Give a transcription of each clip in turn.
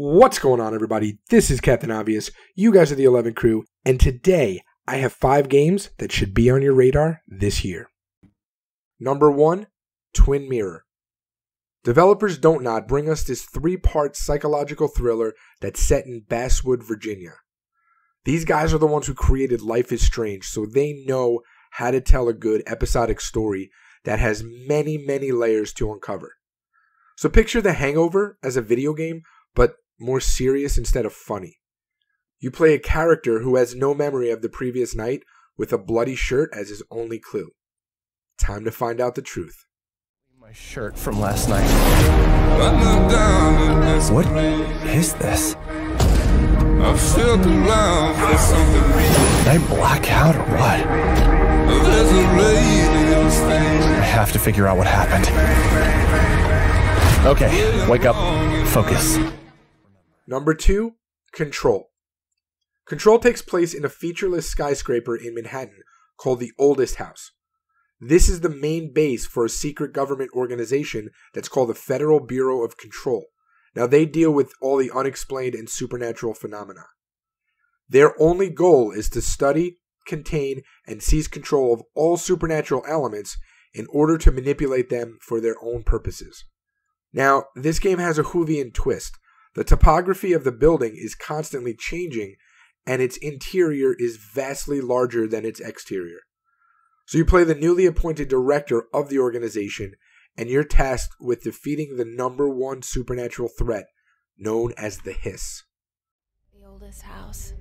What's going on, everybody? This is Captain Obvious. You guys are the 11 crew, and today I have 5 games that should be on your radar this year. Number 1, Twin Mirror. Developers Don't Nod bring us this 3-part psychological thriller that's set in Basswood, Virginia. These guys are the ones who created Life is Strange, so they know how to tell a good episodic story that has many, many layers to uncover. So picture The Hangover as a video game, but more serious instead of funny. You play a character who has no memory of the previous night with a bloody shirt as his only clue. Time to find out the truth. My shirt from last night. What is this? Did I black out or what? I have to figure out what happened. Okay, wake up. Focus. Number 2, Control. Control takes place in a featureless skyscraper in Manhattan called the Oldest House. This is the main base for a secret government organization that's called the Federal Bureau of Control. Now, they deal with all the unexplained and supernatural phenomena. Their only goal is to study, contain, and seize control of all supernatural elements in order to manipulate them for their own purposes. Now, this game has a Whovian twist. The topography of the building is constantly changing, and its interior is vastly larger than its exterior. So you play the newly appointed director of the organization, and you're tasked with defeating the number 1 supernatural threat, known as the Hiss. The Oldest House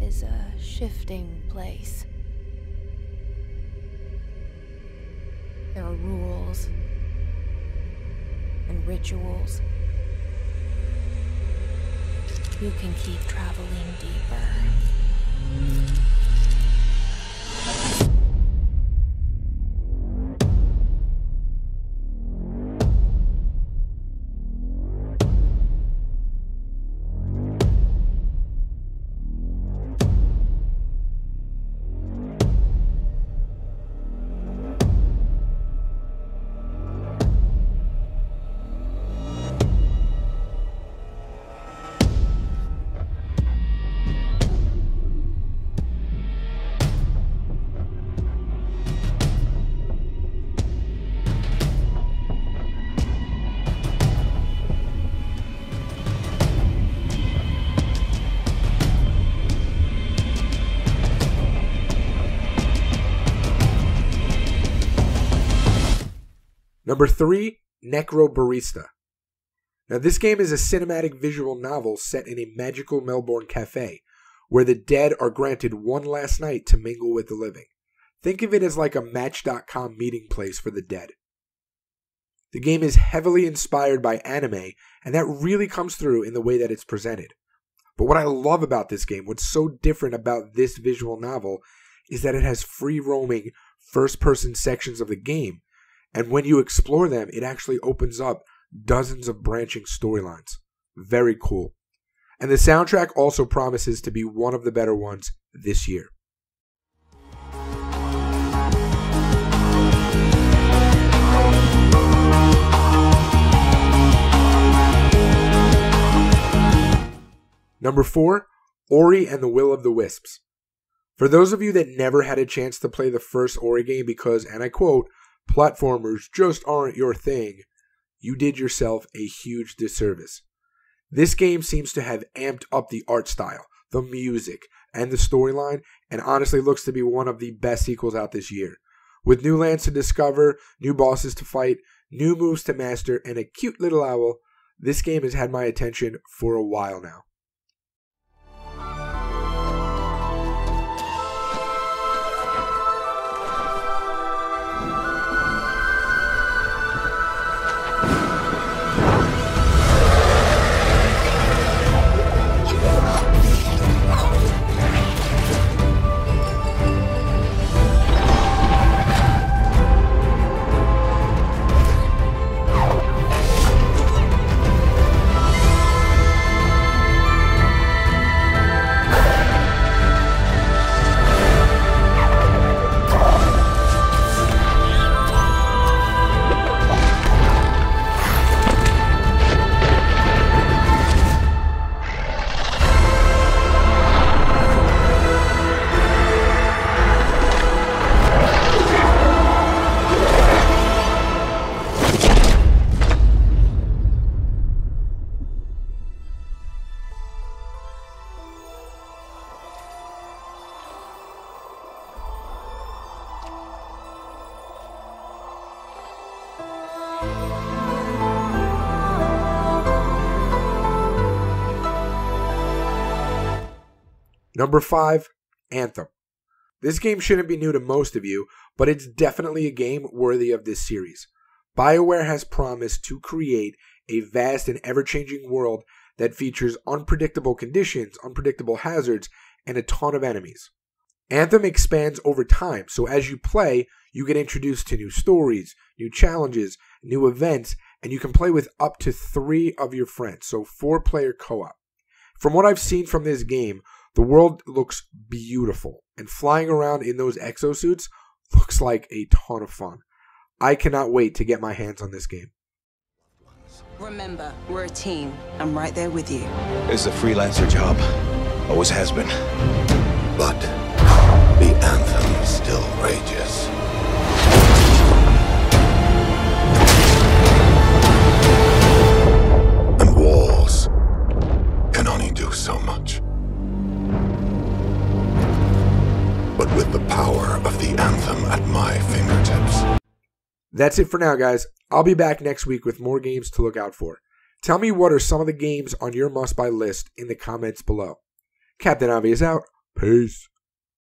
is a shifting place. There are rules and rituals. You can keep traveling deeper. Number 3, Necro Barista. Now, this game is a cinematic visual novel set in a magical Melbourne cafe, where the dead are granted one last night to mingle with the living. Think of it as like a Match.com meeting place for the dead. The game is heavily inspired by anime, and that really comes through in the way that it's presented. But what I love about this game, what's so different about this visual novel, is that it has free-roaming, first-person sections of the game. And when you explore them, it actually opens up dozens of branching storylines. Very cool. And the soundtrack also promises to be one of the better ones this year. Number 4, Ori and the Will of the Wisps. For those of you that never had a chance to play the first Ori game because, and I quote, platformers just aren't your thing, you did yourself a huge disservice. This game seems to have amped up the art style, the music, and the storyline, and honestly looks to be one of the best sequels out this year. With new lands to discover, new bosses to fight, new moves to master, and a cute little owl, this game has had my attention for a while now. Number 5, Anthem. This game shouldn't be new to most of you, but it's definitely a game worthy of this series. BioWare has promised to create a vast and ever-changing world that features unpredictable conditions, unpredictable hazards, and a ton of enemies. Anthem expands over time, so as you play, you get introduced to new stories, new challenges, new events, and you can play with up to 3 of your friends, so 4-player co-op. From what I've seen from this game, the world looks beautiful, and flying around in those exosuits looks like a ton of fun. I cannot wait to get my hands on this game. Remember, we're a team. I'm right there with you. It's a freelancer job. Always has been. But the Anthem still rages. And walls can only do so much. But with the power of the Anthem at my fingertips. That's it for now, guys. I'll be back next week with more games to look out for. Tell me what are some of the games on your must-buy list in the comments below. Captain Avi is out. Peace.